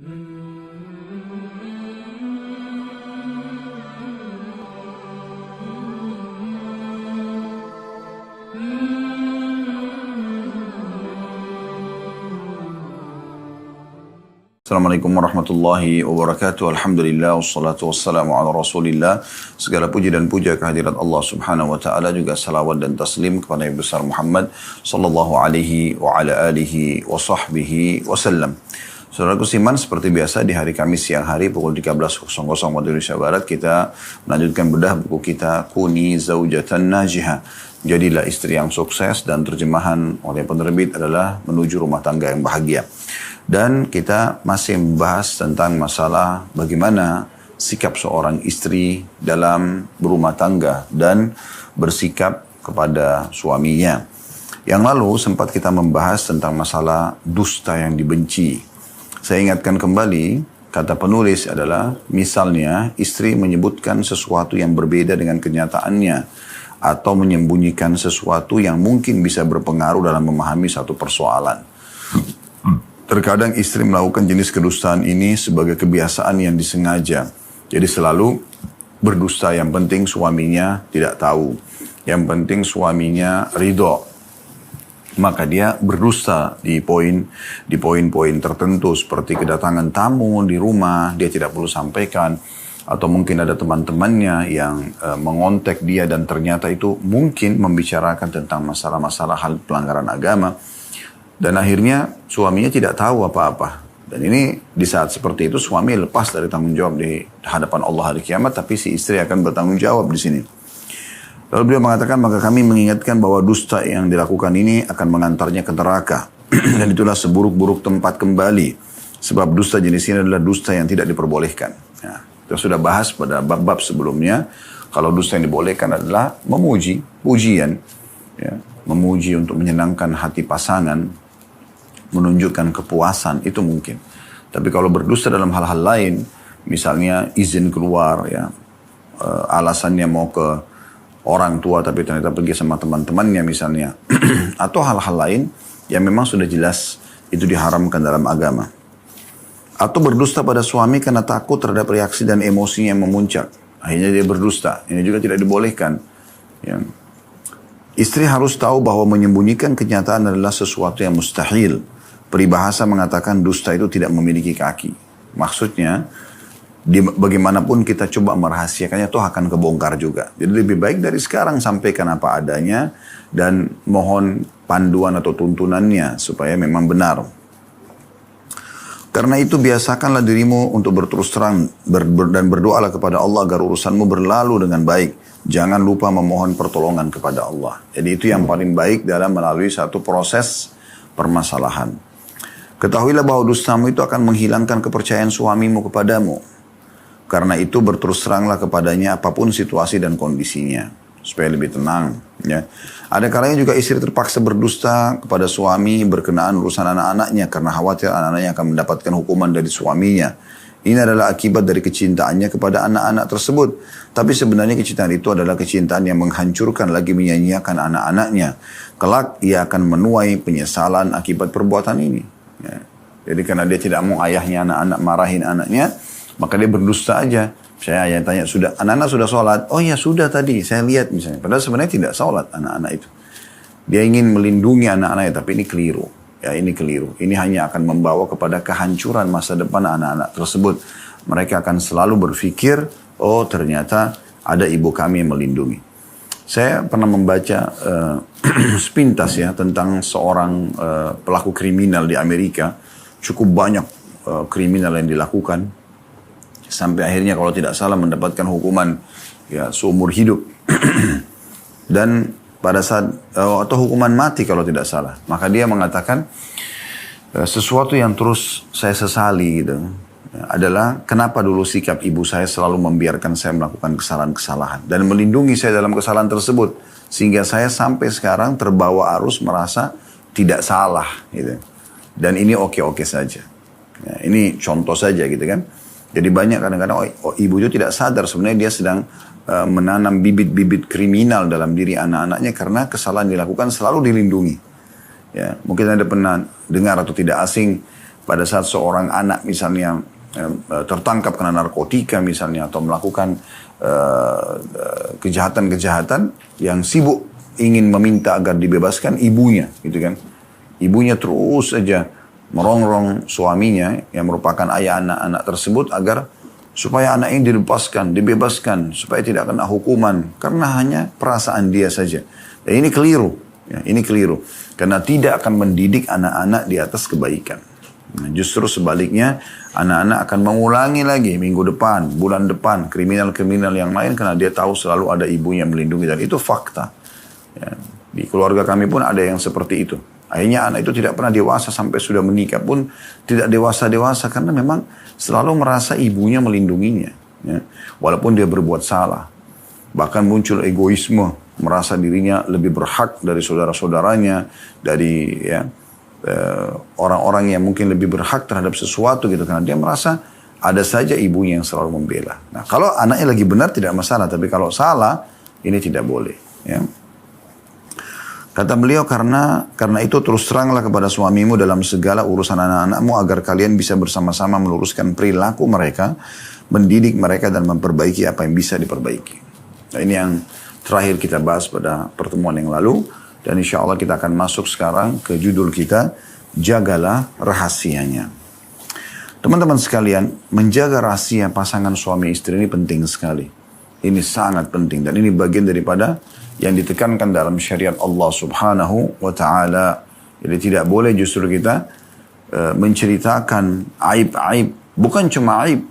Assalamualaikum warahmatullahi wabarakatuh. Alhamdulillah wassalatu wassalamu ala Rasulillah. Segala puji dan puja kehadirat Allah Subhanahu wa taala, juga salawat dan taslim kepada Nabi besar Muhammad sallallahu alaihi wa ala alihi wa sahbihi wasallam. Saudaraku siman, seperti biasa di hari Kamis siang hari pukul 13.00 waktu Indonesia Barat kita melanjutkan bedah buku kita Kuni Zaujatan Najihah. Jadilah istri yang sukses, dan terjemahan oleh penerbit adalah Menuju Rumah Tangga yang Bahagia. Dan kita masih membahas tentang masalah bagaimana sikap seorang istri dalam berumah tangga dan bersikap kepada suaminya. Yang lalu sempat kita membahas tentang masalah dusta yang dibenci. Saya ingatkan kembali, kata penulis adalah misalnya istri menyebutkan sesuatu yang berbeda dengan kenyataannya, atau menyembunyikan sesuatu yang mungkin bisa berpengaruh dalam memahami satu persoalan. Terkadang istri melakukan jenis kedustaan ini sebagai kebiasaan yang disengaja. Jadi selalu berdusta, yang penting suaminya tidak tahu. Yang penting suaminya ridho. Maka dia berdusta di poin-poin tertentu, seperti kedatangan tamu di rumah, dia tidak perlu sampaikan. Atau mungkin ada teman-temannya yang mengontak dia dan ternyata itu mungkin membicarakan tentang masalah-masalah hal pelanggaran agama. Dan akhirnya suaminya tidak tahu apa-apa. Dan ini di saat seperti itu suami lepas dari tanggung jawab di hadapan Allah hari kiamat, tapi si istri akan bertanggung jawab di sini. Lalu beliau mengatakan, maka kami mengingatkan bahwa dusta yang dilakukan ini akan mengantarnya ke neraka. Dan itulah seburuk-buruk tempat kembali. Sebab dusta jenis ini adalah dusta yang tidak diperbolehkan. Ya, kita sudah bahas pada bab-bab sebelumnya. Kalau dusta yang dibolehkan adalah memuji, pujian. Ya, memuji untuk menyenangkan hati pasangan, menunjukkan kepuasan, itu mungkin. Tapi kalau berdusta dalam hal-hal lain, misalnya izin keluar, ya, alasannya mau ke orang tua tapi ternyata pergi sama teman-temannya misalnya, atau hal-hal lain yang memang sudah jelas itu diharamkan dalam agama. Atau berdusta pada suami karena takut terhadap reaksi dan emosinya yang memuncak, akhirnya dia berdusta. Ini juga tidak dibolehkan. Ya. Istri harus tahu bahwa menyembunyikan kenyataan adalah sesuatu yang mustahil. Peribahasa mengatakan dusta itu tidak memiliki kaki. Maksudnya, bagaimanapun kita coba merahasiakannya, toh akan kebongkar juga. Jadi lebih baik dari sekarang sampaikan apa adanya dan mohon panduan atau tuntunannya supaya memang benar. Karena itu biasakanlah dirimu untuk berterus terang dan berdoalah kepada Allah agar urusanmu berlalu dengan baik. Jangan lupa memohon pertolongan kepada Allah. Jadi itu yang paling baik dalam melalui satu proses permasalahan. Ketahuilah bahwa dustamu itu akan menghilangkan kepercayaan suamimu kepadamu. Karena itu berterus teranglah kepadanya apapun situasi dan kondisinya. Supaya lebih tenang. Ya. Ada kalanya juga istri terpaksa berdusta kepada suami berkenaan urusan anak-anaknya. Karena khawatir anak-anaknya akan mendapatkan hukuman dari suaminya. Ini adalah akibat dari kecintaannya kepada anak-anak tersebut. Tapi sebenarnya kecintaan itu adalah kecintaan yang menghancurkan lagi menyanyiakan anak-anaknya. Kelak ia akan menuai penyesalan akibat perbuatan ini. Ya. Jadi karena dia tidak mau ayahnya anak-anak marahin anaknya, maka dia berdusta aja. Saya ayah tanya, anak-anak sudah sholat? Oh ya sudah tadi, saya lihat misalnya. Padahal sebenarnya tidak sholat anak-anak itu. Dia ingin melindungi anak-anaknya, tapi ini keliru. Ya ini keliru. Ini hanya akan membawa kepada kehancuran masa depan anak-anak tersebut. Mereka akan selalu berpikir, oh ternyata ada ibu kami yang melindungi. Saya pernah membaca sepintas ya tentang seorang pelaku kriminal di Amerika. Cukup banyak kriminal yang dilakukan. Sampai akhirnya kalau tidak salah mendapatkan hukuman ya seumur hidup. Dan pada saat atau hukuman mati kalau tidak salah. Maka dia mengatakan sesuatu yang terus saya sesali gitu adalah kenapa dulu sikap ibu saya selalu membiarkan saya melakukan kesalahan-kesalahan dan melindungi saya dalam kesalahan tersebut sehingga saya sampai sekarang terbawa arus merasa tidak salah gitu. Dan ini oke-oke saja. Ya, ini contoh saja gitu kan. Jadi banyak kadang-kadang ibu itu tidak sadar sebenarnya dia sedang menanam bibit-bibit kriminal dalam diri anak-anaknya karena kesalahan dilakukan selalu dilindungi. Ya, mungkin Anda pernah dengar atau tidak asing pada saat seorang anak misalnya tertangkap kena narkotika misalnya, atau melakukan kejahatan-kejahatan, yang sibuk ingin meminta agar dibebaskan ibunya, gitu kan. Ibunya terus saja merongrong suaminya yang merupakan ayah anak-anak tersebut agar supaya anak ini dilepaskan, dibebaskan, supaya tidak kena hukuman karena hanya perasaan dia saja. Dan ini keliru, ya, ini keliru karena tidak akan mendidik anak-anak di atas kebaikan. Nah, justru sebaliknya, anak-anak akan mengulangi lagi minggu depan, bulan depan, kriminal-kriminal yang lain karena dia tahu selalu ada ibunya melindungi, dan itu fakta. Ya, di keluarga kami pun ada yang seperti itu. Akhirnya anak itu tidak pernah dewasa, sampai sudah menikah pun tidak dewasa-dewasa karena memang selalu merasa ibunya melindunginya. Ya. Walaupun dia berbuat salah. Bahkan muncul egoisme, merasa dirinya lebih berhak dari saudara-saudaranya, dari orang-orang yang mungkin lebih berhak terhadap sesuatu gitu, karena dia merasa ada saja ibunya yang selalu membela. Nah, kalau anaknya lagi benar tidak masalah, tapi kalau salah ini tidak boleh, ya. Kata beliau, karena itu terus teranglah kepada suamimu dalam segala urusan anak-anakmu agar kalian bisa bersama-sama meluruskan perilaku mereka, mendidik mereka dan memperbaiki apa yang bisa diperbaiki. Nah, ini yang terakhir kita bahas pada pertemuan yang lalu. Dan insya Allah kita akan masuk sekarang ke judul kita, jagalah rahasianya. Teman-teman sekalian, menjaga rahasia pasangan suami istri ini penting sekali. Ini sangat penting dan ini bagian daripada yang ditekankan dalam syariat Allah Subhanahu wa Ta'ala. Jadi tidak boleh justru kita menceritakan aib-aib, bukan cuma aib,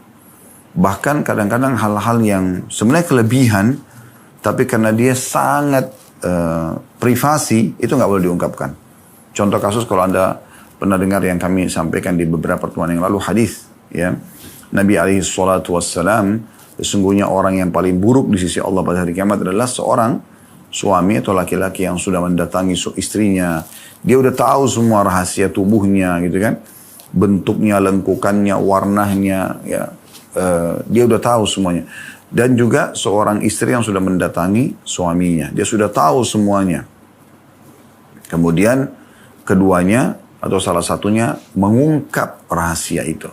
bahkan kadang-kadang hal-hal yang sebenarnya kelebihan, tapi karena dia sangat privasi, itu nggak boleh diungkapkan. Contoh kasus, kalau Anda pernah dengar yang kami sampaikan di beberapa pertemuan yang lalu, hadis, ya, Nabi alaihi salatu wassalam, sesungguhnya orang yang paling buruk di sisi Allah pada hari kiamat adalah seorang suami atau laki-laki yang sudah mendatangi istrinya, dia udah tahu semua rahasia tubuhnya, gitu kan, bentuknya, lengkukannya, warnanya, ya, dia udah tahu semuanya. Dan juga seorang istri yang sudah mendatangi suaminya, dia sudah tahu semuanya. Kemudian keduanya atau salah satunya mengungkap rahasia itu.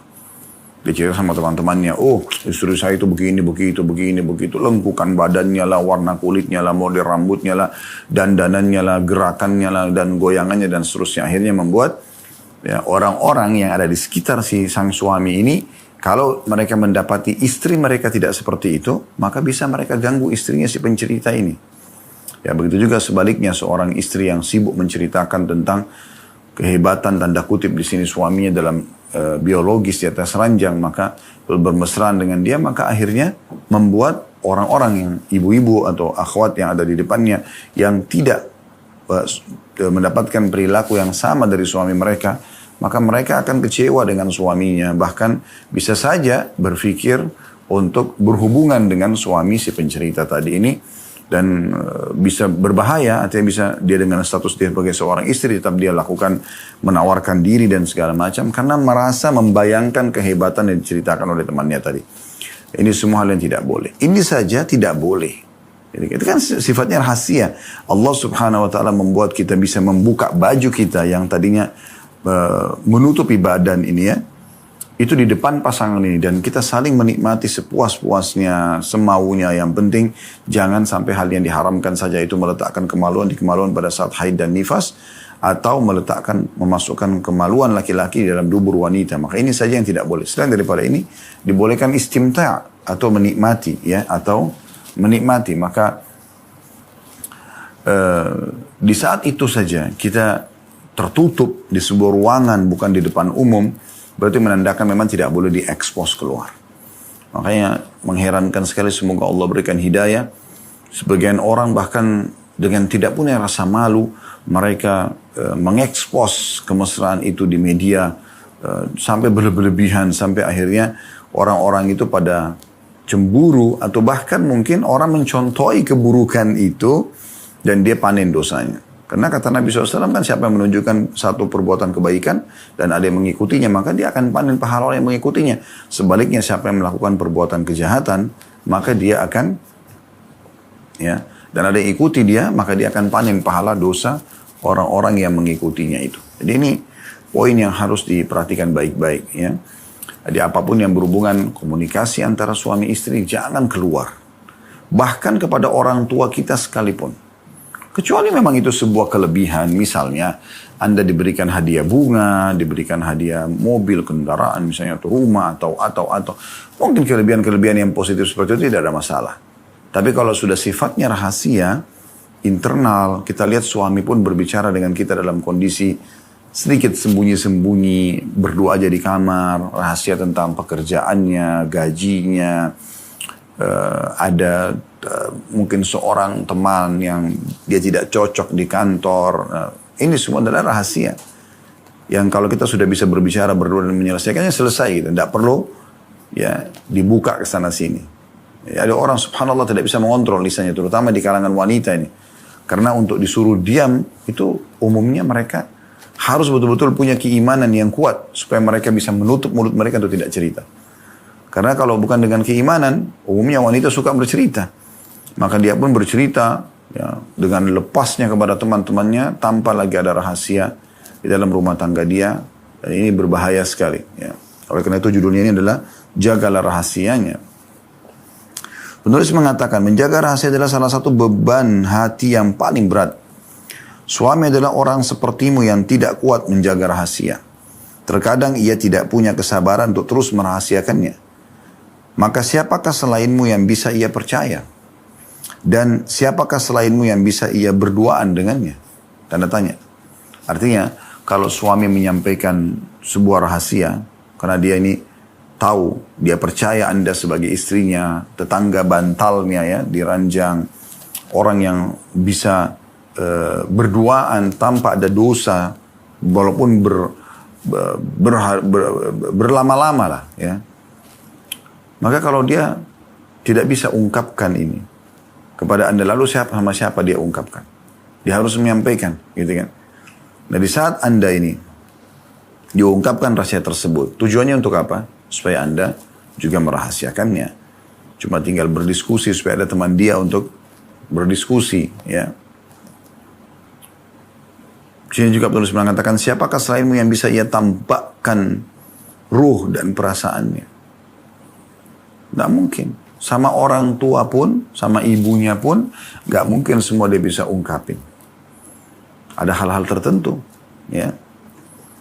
Dia cerita sama teman-temannya, oh istri saya itu begini, begitu, lengkukan badannya lah, warna kulitnya lah, model rambutnya lah, dandanannya lah, gerakannya lah, dan goyangannya dan seterusnya. Akhirnya membuat ya, orang-orang yang ada di sekitar si sang suami ini, kalau mereka mendapati istri mereka tidak seperti itu, maka bisa mereka ganggu istrinya si pencerita ini. Ya, begitu juga sebaliknya, seorang istri yang sibuk menceritakan tentang kehebatan tanda kutip di sini suaminya dalam biologis di atas ranjang, maka bermesraan dengan dia, maka akhirnya membuat orang-orang yang ibu-ibu atau akhwat yang ada di depannya yang tidak mendapatkan perilaku yang sama dari suami mereka, maka mereka akan kecewa dengan suaminya, bahkan bisa saja berpikir untuk berhubungan dengan suami si pencerita tadi ini, dan bisa berbahaya. Artinya bisa dia dengan status dia sebagai seorang istri tetap dia lakukan, menawarkan diri dan segala macam karena merasa membayangkan kehebatan yang diceritakan oleh temannya tadi. Ini semua hal yang tidak boleh. Ini saja tidak boleh. Jadi, itu kan sifatnya rahasia. Allah Subhanahu wa Ta'ala membuat kita bisa membuka baju kita yang tadinya menutupi badan ini, ya, itu di depan pasangan ini, dan kita saling menikmati sepuas-puasnya, semaunya. Yang penting jangan sampai hal yang diharamkan saja itu meletakkan kemaluan pada saat haid dan nifas, atau memasukkan kemaluan laki-laki di dalam dubur wanita. Maka ini saja yang tidak boleh. Selain daripada ini dibolehkan istimta' atau menikmati, ya, atau menikmati. Maka di saat itu saja kita tertutup di sebuah ruangan, bukan di depan umum, berarti menandakan memang tidak boleh diekspos keluar. Makanya mengherankan sekali, semoga Allah berikan hidayah. Sebagian orang bahkan dengan tidak punya rasa malu, mereka mengekspos kemesraan itu di media sampai berlebihan, sampai akhirnya orang-orang itu pada cemburu, atau bahkan mungkin orang mencontohi keburukan itu dan dia panen dosanya. Karena kata Nabi SAW kan, siapa yang menunjukkan satu perbuatan kebaikan dan ada yang mengikutinya, maka dia akan panen pahala orang yang mengikutinya. Sebaliknya, siapa yang melakukan perbuatan kejahatan, maka dia akan, ya, dan ada yang ikuti dia, maka dia akan panen pahala dosa orang-orang yang mengikutinya itu. Jadi ini poin yang harus diperhatikan baik-baik ya. Jadi apapun yang berhubungan komunikasi antara suami istri jangan keluar. Bahkan kepada orang tua kita sekalipun. Kecuali memang itu sebuah kelebihan. Misalnya Anda diberikan hadiah bunga, diberikan hadiah mobil, kendaraan misalnya atau rumah atau. Mungkin kelebihan-kelebihan yang positif seperti itu tidak ada masalah. Tapi kalau sudah sifatnya rahasia, internal, kita lihat suami pun berbicara dengan kita dalam kondisi sedikit sembunyi-sembunyi, berdua aja di kamar, rahasia tentang pekerjaannya, gajinya, ada mungkin seorang teman yang dia tidak cocok di kantor. Ini semua adalah rahasia. Yang kalau kita sudah bisa berbicara berdua dan menyelesaikannya selesai gitu. Tidak perlu ya dibuka ke sana sini. Ya, ada orang subhanallah tidak bisa mengontrol lisannya, terutama di kalangan wanita ini. Karena untuk disuruh diam itu umumnya mereka harus betul-betul punya keimanan yang kuat supaya mereka bisa menutup mulut mereka untuk tidak cerita. Karena kalau bukan dengan keimanan, umumnya wanita suka bercerita. Maka dia pun bercerita ya, dengan lepasnya kepada teman-temannya tanpa lagi ada rahasia di dalam rumah tangga dia. Dan ini berbahaya sekali. Ya. Oleh karena itu judulnya ini adalah jagalah rahasianya. Penulis mengatakan menjaga rahasia adalah salah satu beban hati yang paling berat. Suami adalah orang sepertimu yang tidak kuat menjaga rahasia. Terkadang ia tidak punya kesabaran untuk terus merahasiakannya. Maka siapakah selainmu yang bisa ia percaya? Dan siapakah selainmu yang bisa ia berduaan dengannya? Tanda tanya. Artinya, kalau suami menyampaikan sebuah rahasia, karena dia ini tahu, dia percaya Anda sebagai istrinya, tetangga bantalnya ya, di ranjang, orang yang bisa berduaan tanpa ada dosa, walaupun berlama-lama lah ya. Maka kalau dia tidak bisa ungkapkan ini kepada Anda, lalu sama siapa dia ungkapkan? Dia harus menyampaikan, gitu kan? Nah di saat Anda ini diungkapkan rahasia tersebut, tujuannya untuk apa? Supaya Anda juga merahasiakannya. Cuma tinggal berdiskusi supaya ada teman dia untuk berdiskusi, ya. Sini juga penulis mengatakan, siapakah selainmu yang bisa ia tampakkan ruh dan perasaannya? Tidak mungkin. Sama orang tua pun, sama ibunya pun, gak mungkin semua dia bisa ungkapin. Ada hal-hal tertentu, ya.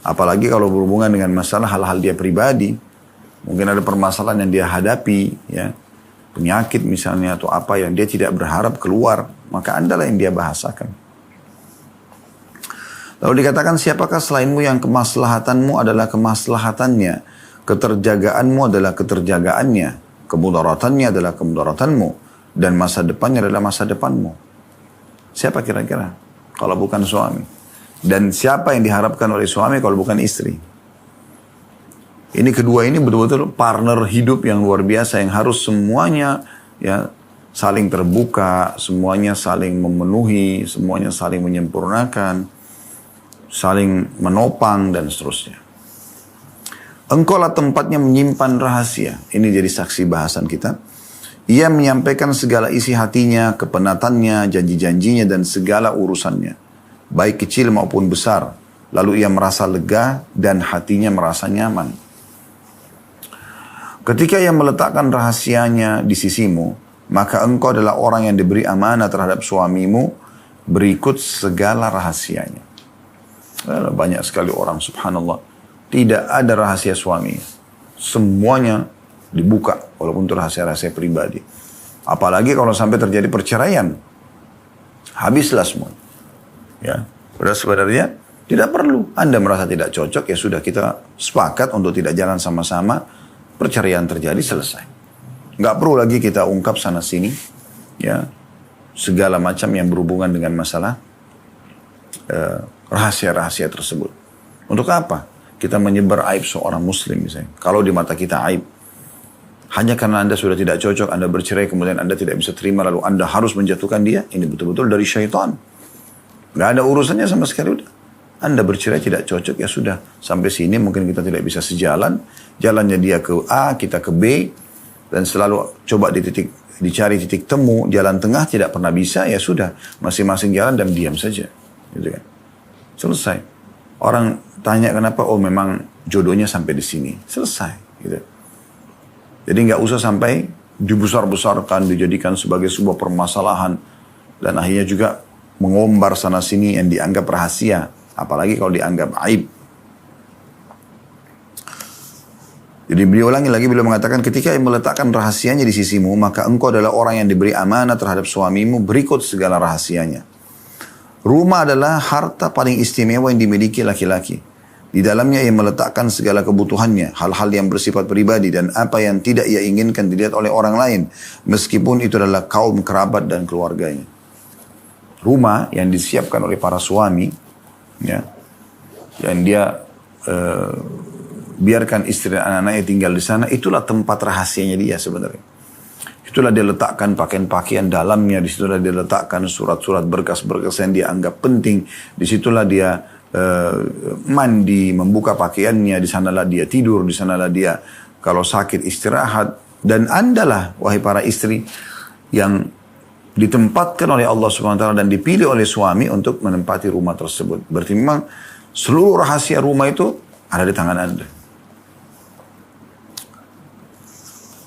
Apalagi kalau berhubungan dengan masalah hal-hal dia pribadi. Mungkin ada permasalahan yang dia hadapi, ya. Penyakit misalnya atau apa yang dia tidak berharap keluar. Maka Anda lah yang dia bahasakan. Lalu dikatakan, siapakah selainmu yang kemaslahatanmu adalah kemaslahatannya, keterjagaanmu adalah keterjagaannya, kemudaratannya adalah kemudaratanmu, dan masa depannya adalah masa depanmu. Siapa kira-kira? Kalau bukan suami. Dan siapa yang diharapkan oleh suami kalau bukan istri? Ini kedua ini betul-betul partner hidup yang luar biasa, yang harus semuanya ya saling terbuka, semuanya saling memenuhi, semuanya saling menyempurnakan, saling menopang, dan seterusnya. Engkaulah tempatnya menyimpan rahasia. Ini jadi saksi bahasan kita. Ia menyampaikan segala isi hatinya, kepenatannya, janji-janjinya, dan segala urusannya. Baik kecil maupun besar. Lalu ia merasa lega dan hatinya merasa nyaman. Ketika ia meletakkan rahasianya di sisimu, maka engkau adalah orang yang diberi amanah terhadap suamimu berikut segala rahasianya. Banyak sekali orang subhanallah tidak ada rahasia suami, semuanya dibuka walaupun itu rahasia-rahasia pribadi. Apalagi kalau sampai terjadi perceraian, habislah semua. Ya, padahal sebenarnya tidak perlu. Anda merasa tidak cocok, ya sudah, kita sepakat untuk tidak jalan sama-sama, perceraian terjadi, selesai. Nggak perlu lagi kita ungkap sana sini, ya, segala macam yang berhubungan dengan masalah rahasia-rahasia tersebut. Untuk apa? Kita menyebar aib seorang muslim misalnya. Kalau di mata kita aib, hanya karena Anda sudah tidak cocok, Anda bercerai, kemudian Anda tidak bisa terima, lalu Anda harus menjatuhkan dia, ini betul-betul dari syaitan. Nggak ada urusannya sama sekali, udah. Anda bercerai tidak cocok, ya sudah. Sampai sini mungkin kita tidak bisa sejalan. Jalannya dia ke A, kita ke B. Dan selalu coba dicari titik temu, jalan tengah tidak pernah bisa, ya sudah. Masing-masing jalan dan diam saja. Gitu kan. Selesai. Orang tanya kenapa, oh memang jodohnya sampai di sini. Selesai. Gitu. Jadi nggak usah sampai dibesar-besarkan, dijadikan sebagai sebuah permasalahan. Dan akhirnya juga mengombar sana sini yang dianggap rahasia. Apalagi kalau dianggap aib. Jadi beliau ulangi lagi, beliau mengatakan ketika yang meletakkan rahasianya di sisimu, maka engkau adalah orang yang diberi amanah terhadap suamimu berikut segala rahasianya. Rumah adalah harta paling istimewa yang dimiliki laki-laki. Di dalamnya ia meletakkan segala kebutuhannya, hal-hal yang bersifat pribadi dan apa yang tidak ia inginkan dilihat oleh orang lain, meskipun itu adalah kaum kerabat dan keluarganya. Rumah yang disiapkan oleh para suami, ya, dan dia biarkan istri dan anak-anaknya tinggal di sana, itulah tempat rahasianya dia sebenarnya. Itulah dia letakkan pakaian-pakaian dalamnya, disitulah dia letakkan surat-surat berkas-berkas yang dia anggap penting, disitulah dia mandi, membuka pakaiannya, di sanalah dia tidur, di sanalah dia kalau sakit istirahat. Dan andalah wahai para istri yang ditempatkan oleh Allah SWT dan dipilih oleh suami untuk menempati rumah tersebut. Berarti memang seluruh rahasia rumah itu ada di tangan Anda.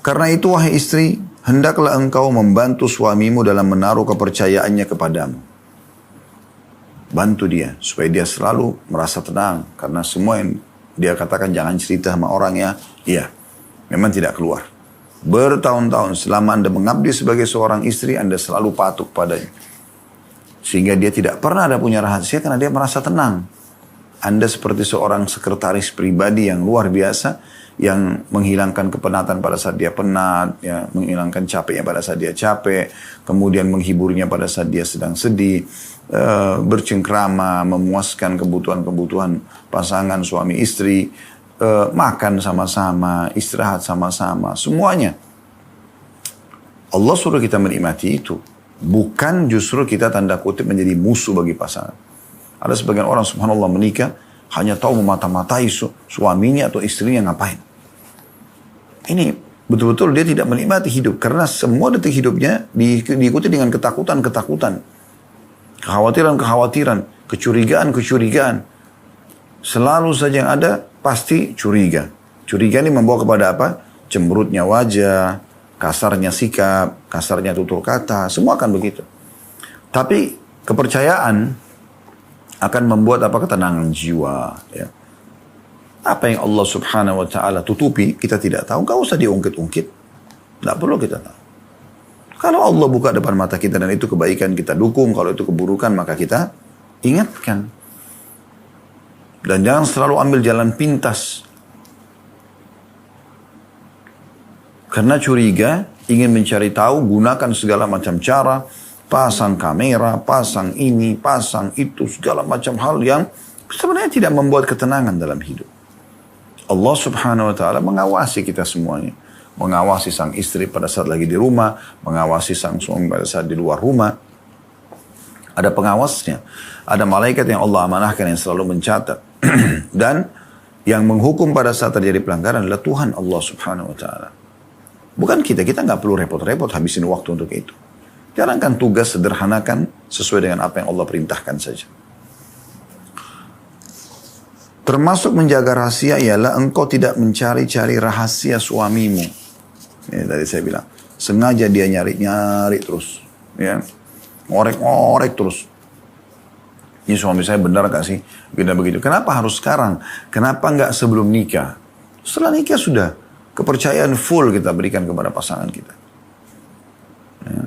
Karena itu wahai istri, hendaklah engkau membantu suamimu dalam menaruh kepercayaannya kepadamu. Bantu dia supaya dia selalu merasa tenang, karena semua yang dia katakan jangan cerita sama orang ya, iya, memang tidak keluar. Bertahun-tahun selama Anda mengabdi sebagai seorang istri, Anda selalu patuh padanya, sehingga dia tidak pernah ada punya rahasia karena dia merasa tenang. Anda seperti seorang sekretaris pribadi yang luar biasa, yang menghilangkan kepenatan pada saat dia penat, ya, menghilangkan capeknya pada saat dia capek, kemudian menghiburnya pada saat dia sedang sedih, bercengkrama, memuaskan kebutuhan-kebutuhan pasangan suami istri, makan sama-sama, istirahat sama-sama, semuanya. Allah suruh kita menikmati itu, bukan justru kita tanda kutip menjadi musuh bagi pasangan. Ada sebagian orang subhanallah menikah hanya tahu memata-matai suaminya atau istrinya ngapain. Ini betul-betul dia tidak menikmati hidup, karena semua detik hidupnya diikuti dengan ketakutan-ketakutan. Kekhawatiran-kekhawatiran, kecurigaan-kecurigaan. Selalu saja yang ada pasti curiga. Curiga ini membawa kepada apa? Cemberutnya wajah, kasarnya sikap, kasarnya tutur kata, semua akan begitu. Tapi kepercayaan akan membuat apa? Ketenangan jiwa. Ya. Apa yang Allah Subhanahu Wa Taala tutupi kita tidak tahu, nggak usah diungkit-ungkit, nggak perlu kita tahu. Kalau Allah buka depan mata kita dan itu kebaikan kita dukung, kalau itu keburukan maka kita ingatkan. Dan jangan selalu ambil jalan pintas. Karena curiga, ingin mencari tahu, gunakan segala macam cara, pasang kamera, pasang ini, pasang itu, segala macam hal yang sebenarnya tidak membuat ketenangan dalam hidup. Allah Subhanahu Wa Taala mengawasi kita semuanya. Mengawasi sang istri pada saat lagi di rumah, mengawasi sang suami pada saat di luar rumah. Ada pengawasnya. Ada malaikat yang Allah amanahkan yang selalu mencatat. Dan yang menghukum pada saat terjadi pelanggaran adalah Tuhan Allah Subhanahu Wa Taala. Bukan kita nggak perlu repot-repot habisin waktu untuk itu. Jalankan tugas, sederhanakan sesuai dengan apa yang Allah perintahkan saja. Termasuk menjaga rahasia ialah engkau tidak mencari-cari rahasia suamimu. Ini tadi saya bilang, sengaja dia nyari terus, ya, ngorek terus. Ini suami saya benar gak sih? Begitu. Kenapa harus sekarang? Kenapa nggak sebelum nikah? Setelah nikah sudah kepercayaan full kita berikan kepada pasangan kita. Ya.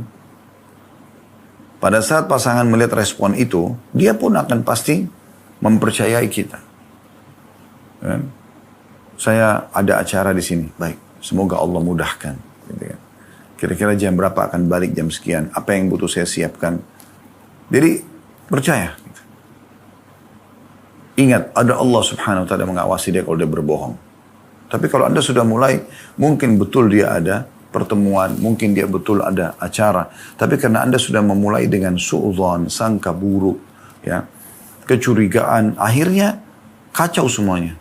Pada saat pasangan melihat respon itu, dia pun akan pasti mempercayai kita. Ya. Saya ada acara di sini, baik. Semoga Allah mudahkan. Gitu kan. Kira-kira jam berapa akan balik, jam sekian. Apa yang butuh saya siapkan. Jadi percaya. Gitu. Ingat, ada Allah Subhanahu Wa Taala mengawasi dia kalau dia berbohong. Tapi kalau Anda sudah mulai, mungkin betul dia ada pertemuan, mungkin dia betul ada acara. Tapi karena Anda sudah memulai dengan su'udzon, sangka buruk, ya, kecurigaan, akhirnya kacau semuanya.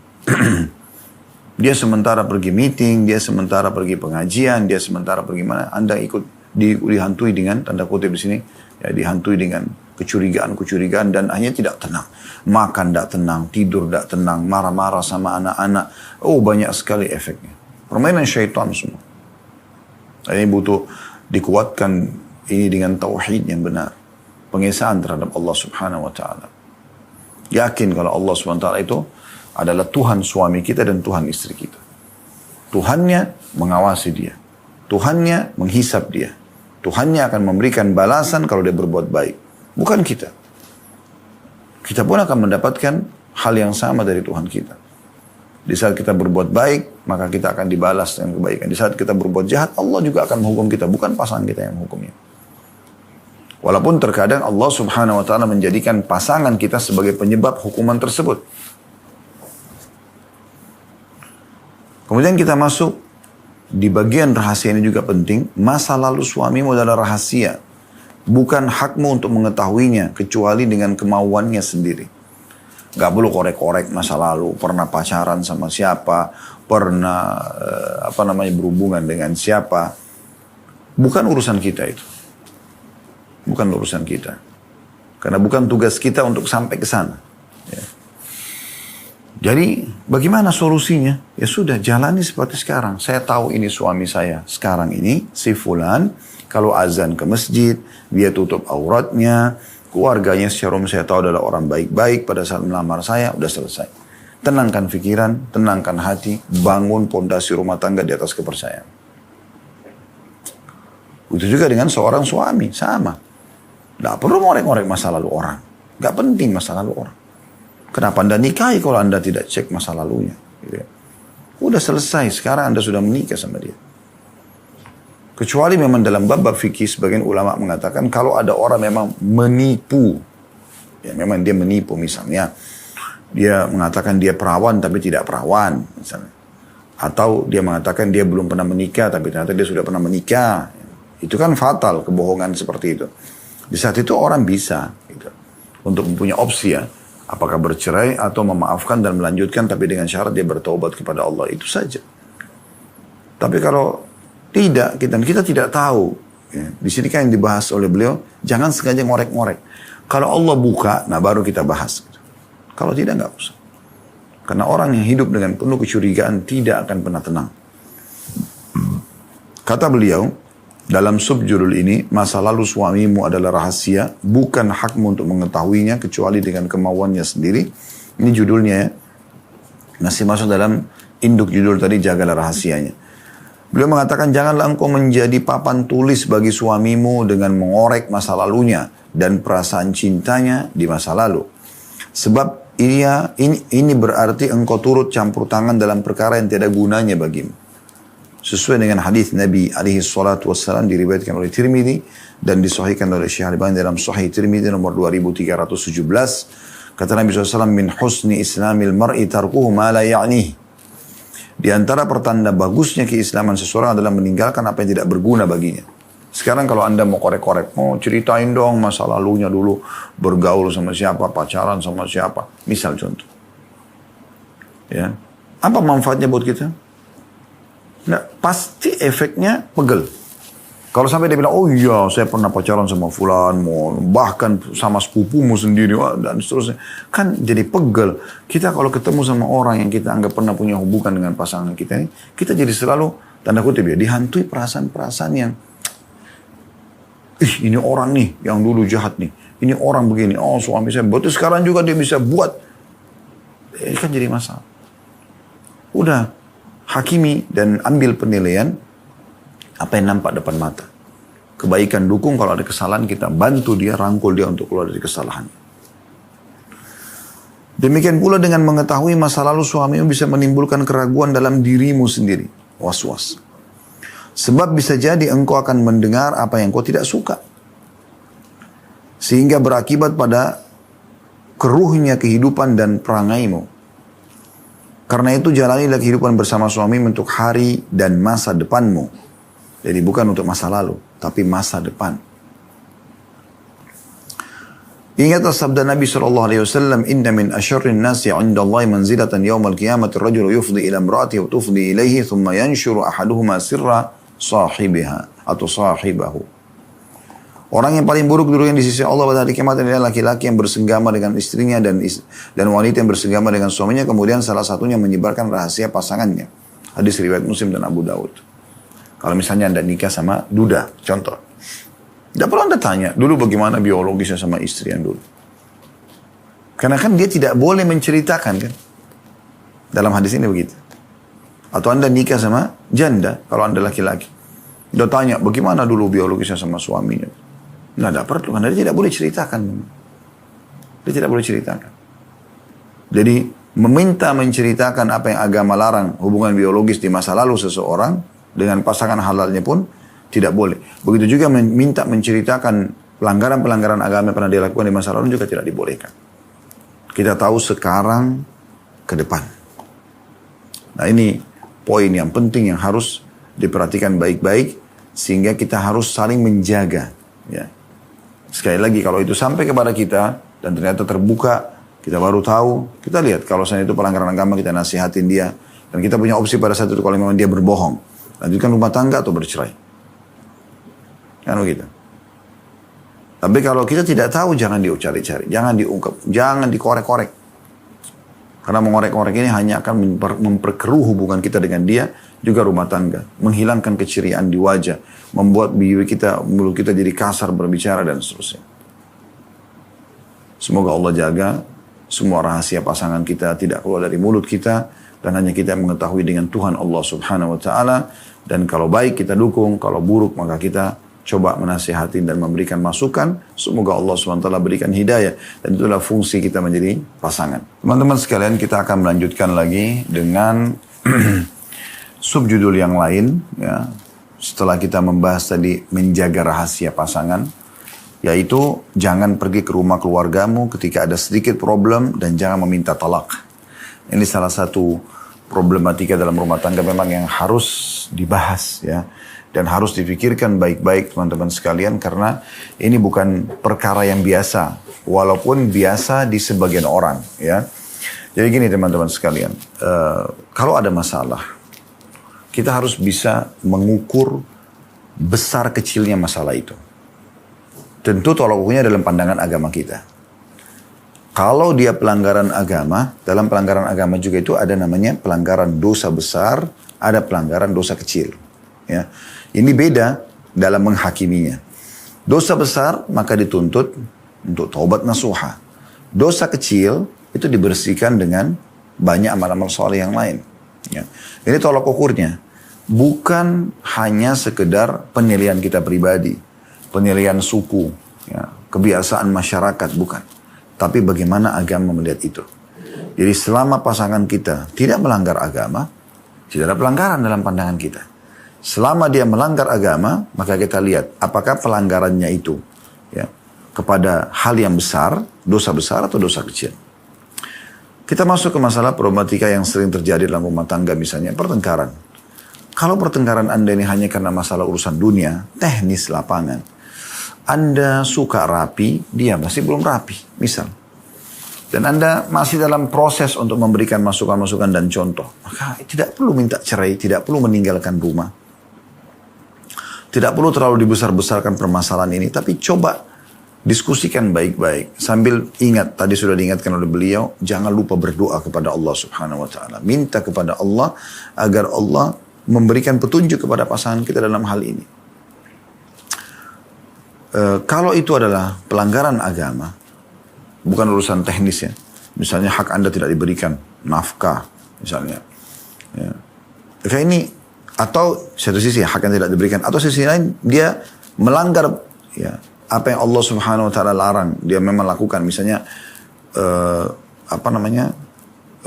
Dia sementara pergi meeting, dia sementara pergi pengajian, dia sementara pergi mana, Anda ikut dihantui dengan, tanda kutip di sini, ya, dihantui dengan kecurigaan dan akhirnya tidak tenang. Makan tidak tenang, tidur tidak tenang, marah-marah sama anak-anak. Oh, banyak sekali efeknya. Permainan syaitan semua. Ini butuh dikuatkan ini dengan tauhid yang benar. Pengesaan terhadap Allah Subhanahu wa taala. Yakin kalau Allah Subhanahu wa taala itu adalah Tuhan suami kita dan Tuhan istri kita. Tuhannya mengawasi dia. Tuhannya menghisap dia. Tuhannya akan memberikan balasan kalau dia berbuat baik. Bukan kita. Kita pun akan mendapatkan hal yang sama dari Tuhan kita. Di saat kita berbuat baik, maka kita akan dibalas dengan kebaikan. Di saat kita berbuat jahat, Allah juga akan menghukum kita. Bukan pasangan kita yang menghukumnya. Walaupun terkadang Allah Subhanahu wa taala menjadikan pasangan kita sebagai penyebab hukuman tersebut. Kemudian kita masuk di bagian rahasia ini juga penting. Masa lalu suamimu adalah rahasia. Bukan hakmu untuk mengetahuinya kecuali dengan kemauannya sendiri. Gak perlu korek-korek masa lalu. Pernah pacaran sama siapa. Pernah berhubungan dengan siapa. Bukan urusan kita itu. Bukan urusan kita. Karena bukan tugas kita untuk sampai ke sana. Ya. Jadi bagaimana solusinya? Ya sudah, jalani seperti sekarang. Saya tahu ini suami saya. Sekarang ini si fulan kalau azan ke masjid, dia tutup auratnya. Keluarganya secara umum saya tahu adalah orang baik-baik pada saat melamar saya, udah selesai. Tenangkan pikiran, tenangkan hati, bangun pondasi rumah tangga di atas kepercayaan. Itu juga dengan seorang suami, sama. Nggak perlu ngorek-ngorek masa lalu orang. Nggak penting masa lalu orang. Kenapa Anda nikahi kalau Anda tidak cek masa lalunya? Gitu ya. Udah selesai, sekarang Anda sudah menikah sama dia. Kecuali memang dalam bab-bab fikih, sebagian ulama mengatakan kalau ada orang memang menipu. Ya memang dia menipu misalnya. Dia mengatakan dia perawan tapi tidak perawan misalnya. Atau dia mengatakan dia belum pernah menikah tapi ternyata dia sudah pernah menikah. Itu kan fatal, kebohongan seperti itu. Di saat itu orang bisa gitu, untuk mempunyai opsi ya. Apakah bercerai atau memaafkan dan melanjutkan tapi dengan syarat dia bertaubat kepada Allah. Itu saja. Tapi kalau tidak, kita tidak tahu. Ya, di sini kan yang dibahas oleh beliau, jangan sengaja ngorek-ngorek. Kalau Allah buka, nah baru kita bahas. Gitu. Kalau tidak, nggak usah. Karena orang yang hidup dengan penuh kecurigaan tidak akan pernah tenang. Kata beliau, dalam subjudul ini, masa lalu suamimu adalah rahasia, bukan hakmu untuk mengetahuinya kecuali dengan kemauannya sendiri. Ini judulnya ya. Masih masuk dalam induk judul tadi, jagalah rahasianya. Beliau mengatakan, janganlah engkau menjadi papan tulis bagi suamimu dengan mengorek masa lalunya dan perasaan cintanya di masa lalu. Sebab ini berarti engkau turut campur tangan dalam perkara yang tidak gunanya bagimu. Sesuai dengan hadis Nabi alaihi salatu wassalam diriwayatkan oleh Tirmidzi dan disahihkan oleh Syekh Albani dalam Sahih Tirmidzi nomor 2317. Kata Nabi SAW, min husni islamil mar'i tarkuhu ma la ya'nih. Di antara pertanda bagusnya keislaman seseorang adalah meninggalkan apa yang tidak berguna baginya. Sekarang kalau Anda mau korek-korek, mau ceritain dong masa lalunya dulu, bergaul sama siapa, pacaran sama siapa. Misal contoh. Ya. Apa manfaatnya buat kita? Nah, pasti efeknya pegel. Kalau sampai dia bilang, oh iya saya pernah pacaran sama fulan, bahkan sama sepupumu sendiri, dan seterusnya. Kan jadi pegel. Kita kalau ketemu sama orang yang kita anggap pernah punya hubungan dengan pasangan kita ini, kita jadi selalu, tanda kutip ya, dihantui perasaan-perasaan yang, ini orang nih yang dulu jahat nih. Ini orang begini, oh suami saya, betul sekarang juga dia bisa buat. Ini kan jadi masalah. Udah. Hakimi dan ambil penilaian apa yang nampak depan mata. Kebaikan dukung, kalau ada kesalahan kita bantu dia, rangkul dia untuk keluar dari kesalahan. Demikian pula dengan mengetahui masa lalu suamimu bisa menimbulkan keraguan dalam dirimu sendiri. Was-was. Sebab bisa jadi engkau akan mendengar apa yang kau tidak suka. Sehingga berakibat pada keruhnya kehidupan dan perangaimu. Karena itu jalanilah kehidupan bersama suami untuk hari dan masa depanmu. Jadi bukan untuk masa lalu, tapi masa depan. Ingatlah sabda Nabi SAW, Inna min asyarrin nasi indallahi manzilatan yawmal qiyamati rajulu yufdi ila imraatihi wa tufdi ilaihi thumma yanshuru ahaduhuma sirra sahibiha atau sahibahu. Orang yang paling buruk dulu yang di sisi Allah pada hari kiamat adalah laki-laki yang bersenggama dengan istrinya dan wanita yang bersenggama dengan suaminya. Kemudian salah satunya menyebarkan rahasia pasangannya. Hadis riwayat Muslim dan Abu Daud. Kalau misalnya Anda nikah sama duda, contoh. Tidak perlu Anda tanya, dulu bagaimana biologisnya sama istri yang dulu. Karena kan dia tidak boleh menceritakan kan. Dalam hadis ini begitu. Atau Anda nikah sama janda, kalau Anda laki-laki. Dia tanya, bagaimana dulu biologisnya sama suaminya. Nah, tidak perlu, karena dia tidak boleh ceritakan. Dia tidak boleh ceritakan. Jadi, meminta menceritakan apa yang agama larang, hubungan biologis di masa lalu seseorang, dengan pasangan halalnya pun, tidak boleh. Begitu juga meminta menceritakan pelanggaran-pelanggaran agama yang pernah dilakukan di masa lalu juga tidak dibolehkan. Kita tahu sekarang ke depan. Nah, ini poin yang penting yang harus diperhatikan baik-baik, sehingga kita harus saling menjaga. Ya. Sekali lagi, kalau itu sampai kepada kita, dan ternyata terbuka, kita baru tahu, kita lihat kalau misalnya itu pelanggaran agama, kita nasihatin dia, dan kita punya opsi pada saat itu kalau memang dia berbohong, lanjutkan rumah tangga atau bercerai. Kan begitu. Tapi kalau kita tidak tahu, jangan dicari-cari, jangan diungkap, jangan dikorek-korek. Karena mengorek-korek ini hanya akan memperkeruh hubungan kita dengan dia, juga rumah tangga, menghilangkan keceriaan di wajah, membuat mulut kita jadi kasar berbicara dan seterusnya. Semoga Allah jaga semua rahasia pasangan kita tidak keluar dari mulut kita, dan hanya kita mengetahui dengan Tuhan Allah Subhanahu Wa Taala. Dan kalau baik kita dukung, kalau buruk maka kita coba menasihati dan memberikan masukan. Semoga Allah SWT berikan hidayah. Dan itulah fungsi kita menjadi pasangan. Teman-teman sekalian, kita akan melanjutkan lagi dengan subjudul yang lain. Ya. Setelah kita membahas tadi menjaga rahasia pasangan. Yaitu jangan pergi ke rumah keluargamu ketika ada sedikit problem dan jangan meminta talak. Ini salah satu problematika dalam rumah tangga memang yang harus dibahas ya. Dan harus dipikirkan baik-baik teman-teman sekalian, karena ini bukan perkara yang biasa, walaupun biasa di sebagian orang ya. Jadi gini teman-teman sekalian, kalau ada masalah, kita harus bisa mengukur besar kecilnya masalah itu. Tentu tolak ukurnya dalam pandangan agama kita. Kalau dia pelanggaran agama, dalam pelanggaran agama juga itu ada namanya pelanggaran dosa besar, ada pelanggaran dosa kecil ya. Ini beda dalam menghakiminya. Dosa besar maka dituntut untuk taubat nasuha. Dosa kecil itu dibersihkan dengan banyak amal-amal soleh yang lain. Ya. Ini tolak ukurnya. Bukan hanya sekedar penilaian kita pribadi, penilaian suku, ya, kebiasaan masyarakat, bukan. Tapi bagaimana agama melihat itu. Jadi selama pasangan kita tidak melanggar agama, tidak ada pelanggaran dalam pandangan kita. Selama dia melanggar agama, maka kita lihat apakah pelanggarannya itu ya, kepada hal yang besar, dosa besar atau dosa kecil. Kita masuk ke masalah problematika yang sering terjadi dalam rumah tangga, misalnya pertengkaran. Kalau pertengkaran Anda ini hanya karena masalah urusan dunia, teknis lapangan, Anda suka rapi, dia masih belum rapi, misal. Dan Anda masih dalam proses untuk memberikan masukan-masukan dan contoh, maka tidak perlu minta cerai, tidak perlu meninggalkan rumah. Tidak perlu terlalu dibesar-besarkan permasalahan ini, tapi coba diskusikan baik-baik. Sambil ingat, tadi sudah diingatkan oleh beliau, jangan lupa berdoa kepada Allah Subhanahu Wa Taala. Minta kepada Allah agar Allah memberikan petunjuk kepada pasangan kita dalam hal ini. Kalau itu adalah pelanggaran agama, bukan urusan teknis ya. Misalnya hak Anda tidak diberikan, nafkah misalnya. Ya. Kayak ini. Atau satu sisi hak yang tidak diberikan, atau sisi lain dia melanggar ya apa yang Allah Subhanahu Wa Taala larang, dia memang lakukan, misalnya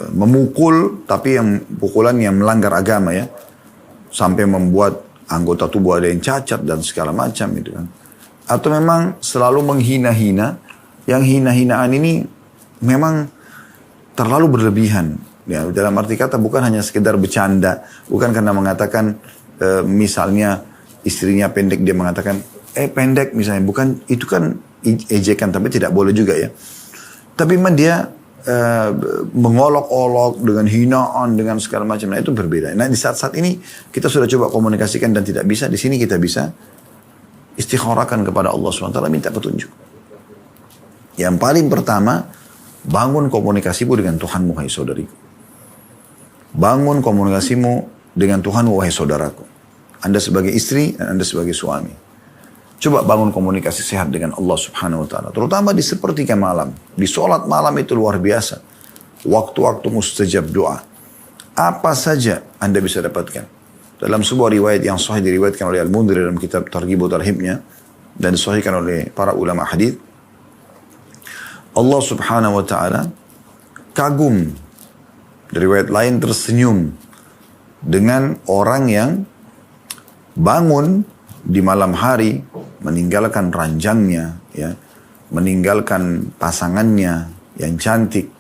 memukul, tapi yang pukulan yang melanggar agama ya, sampai membuat anggota tubuh ada yang cacat dan segala macam gitu kan. Atau memang selalu menghina-hina, yang hina-hinaan ini memang terlalu berlebihan. Ya, dalam arti kata bukan hanya sekedar bercanda, bukan karena mengatakan misalnya istrinya pendek dia mengatakan pendek misalnya, bukan itu kan ejekan, tapi tidak boleh juga ya. Tapi memang dia mengolok-olok dengan hinaan dengan segala macam, nah itu berbeda. Nah di saat-saat ini kita sudah coba komunikasikan dan tidak bisa, di sini kita bisa Istikharahkan kepada Allah SWT, minta petunjuk. Yang paling pertama, bangun komunikasimu dengan Tuhanmu, hai saudariku. Bangun komunikasimu dengan Tuhanmu, wahai saudaraku. Anda sebagai istri dan Anda sebagai suami. Coba bangun komunikasi sehat dengan Allah Subhanahu wa ta'ala. Terutama di sepertiga malam. Di sholat malam itu luar biasa. Waktu-waktu mustajab doa. Apa saja Anda bisa dapatkan. Dalam sebuah riwayat yang sahih diriwayatkan oleh Al-Mundhir dalam kitab Targhib wa Tarhibnya. Dan disahihkan oleh para ulama hadits. Allah Subhanahu wa ta'ala kagum. Dari riwayat lain tersenyum dengan orang yang bangun di malam hari, meninggalkan ranjangnya, ya, meninggalkan pasangannya yang cantik,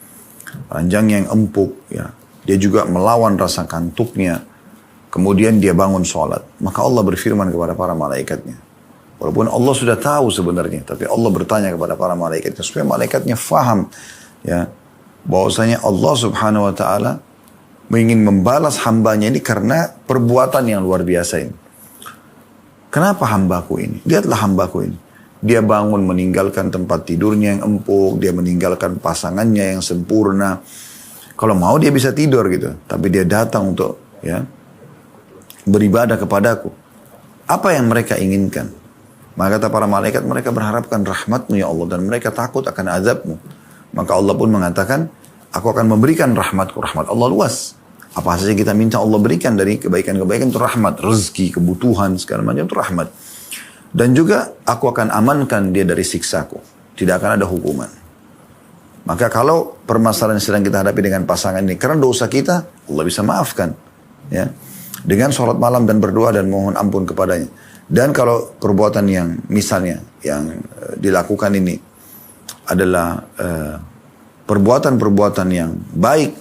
ranjangnya yang empuk, ya. Dia juga melawan rasa kantuknya. Kemudian dia bangun sholat. Maka Allah berfirman kepada para malaikatnya. Walaupun Allah sudah tahu sebenarnya, tapi Allah bertanya kepada para malaikatnya supaya malaikatnya faham, ya, bahwasanya Allah Subhanahu wa ta'ala ingin membalas hambanya ini karena perbuatan yang luar biasa ini. Kenapa hambaku ini? Lihatlah hambaku ini. Dia bangun meninggalkan tempat tidurnya yang empuk, dia meninggalkan pasangannya yang sempurna. Kalau mau dia bisa tidur gitu, tapi dia datang untuk, ya, beribadah kepadaku. Apa yang mereka inginkan? Maka kata para malaikat, mereka berharapkan rahmatmu ya Allah, dan mereka takut akan azabmu. Maka Allah pun mengatakan, aku akan memberikan rahmatku. Rahmat Allah luas. Apa saja kita minta Allah berikan dari kebaikan-kebaikan itu rahmat. Rezeki, kebutuhan, segala macam itu rahmat. Dan juga aku akan amankan dia dari siksaku. Tidak akan ada hukuman. Maka kalau permasalahan yang sedang kita hadapi dengan pasangan ini, karena dosa kita, Allah bisa maafkan. Ya, dengan sholat malam dan berdoa dan mohon ampun kepadanya. Dan kalau perbuatan yang misalnya yang dilakukan ini adalah perbuatan-perbuatan yang baik,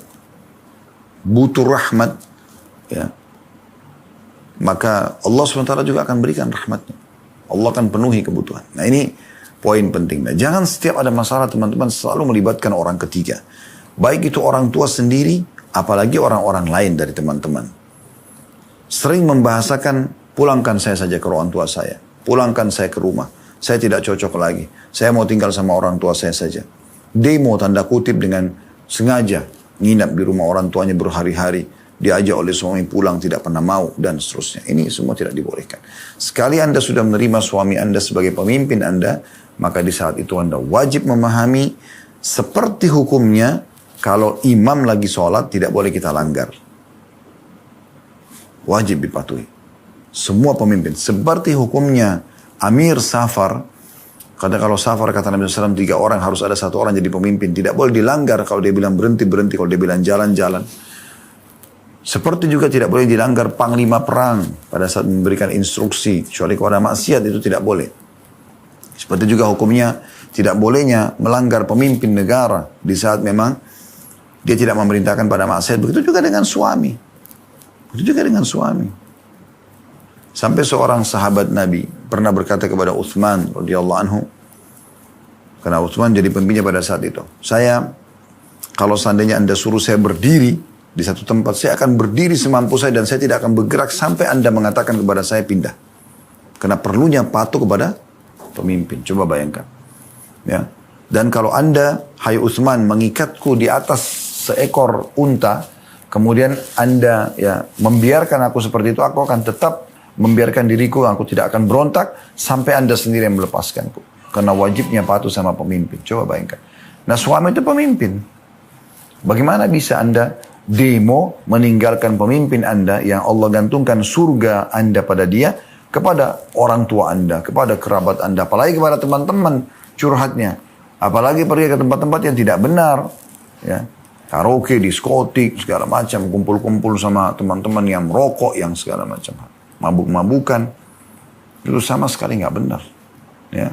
butuh rahmat, ya, maka Allah SWT juga akan berikan rahmatnya. Allah akan penuhi kebutuhan. Nah ini poin penting. Nah, jangan setiap ada masalah teman-teman selalu melibatkan orang ketiga. Baik itu orang tua sendiri, apalagi orang-orang lain dari teman-teman. Sering membahasakan, pulangkan saya saja ke orang tua saya. Pulangkan saya ke rumah. Saya tidak cocok lagi. Saya mau tinggal sama orang tua saya saja. Demo tanda kutip dengan sengaja nginap di rumah orang tuanya berhari-hari. Diajak oleh suami pulang tidak pernah mau dan seterusnya. Ini semua tidak dibolehkan. Sekali Anda sudah menerima suami Anda sebagai pemimpin Anda, maka di saat itu Anda wajib memahami seperti hukumnya kalau imam lagi sholat tidak boleh kita langgar. Wajib dipatuhi. Semua pemimpin. Seperti hukumnya Amir Safar. Karena kalau Safar kata Nabi SAW 3 orang harus ada 1 orang jadi pemimpin. Tidak boleh dilanggar kalau dia bilang berhenti, berhenti. Kalau dia bilang jalan, jalan. Seperti juga tidak boleh dilanggar panglima perang pada saat memberikan instruksi. Kecuali kalau ada maksiat itu tidak boleh. Seperti juga hukumnya tidak bolehnya melanggar pemimpin negara di saat memang dia tidak memerintahkan pada maksiat. Begitu juga dengan suami. Begitu juga dengan suami. Sampai seorang sahabat Nabi pernah berkata kepada Utsman radhiyallahu anhu, karena Utsman jadi pemimpinnya pada saat itu, saya kalau seandainya Anda suruh saya berdiri di satu tempat, saya akan berdiri semampu saya dan saya tidak akan bergerak sampai Anda mengatakan kepada saya pindah. Karena perlunya patuh kepada pemimpin. Coba bayangkan. Ya. Dan kalau Anda, hai Utsman, mengikatku di atas seekor unta, kemudian Anda ya membiarkan aku seperti itu, aku akan tetap membiarkan diriku, aku tidak akan berontak sampai Anda sendiri yang melepaskanku. Karena wajibnya patuh sama pemimpin. Coba bayangkan. Nah suami itu pemimpin. Bagaimana bisa Anda demo meninggalkan pemimpin Anda yang Allah gantungkan surga Anda pada dia, kepada orang tua Anda, kepada kerabat Anda, apalagi kepada teman-teman curhatnya. Apalagi pergi ke tempat-tempat yang tidak benar. Ya. Karaoke, diskotik, segala macam. Kumpul-kumpul sama teman-teman yang merokok, yang segala macam. Mabuk-mabukan, itu sama sekali nggak benar. Ya.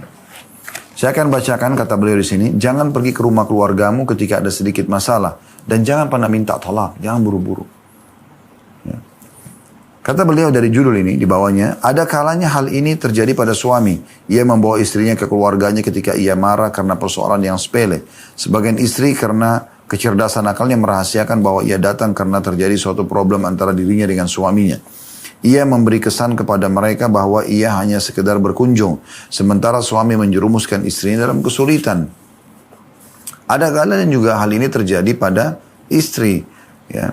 Saya akan bacakan kata beliau di sini, jangan pergi ke rumah keluargamu ketika ada sedikit masalah dan jangan pernah minta tolak, jangan buru-buru. Ya. Kata beliau dari judul ini di bawahnya, ada kalanya hal ini terjadi pada suami. Ia membawa istrinya ke keluarganya ketika ia marah karena persoalan yang sepele. Sebagian istri karena kecerdasan akalnya merahasiakan bahwa ia datang karena terjadi suatu problem antara dirinya dengan suaminya. Ia memberi kesan kepada mereka bahwa ia hanya sekedar berkunjung, sementara suami menjerumuskan istrinya dalam kesulitan. Ada kalanya juga hal ini terjadi pada istri. Ya.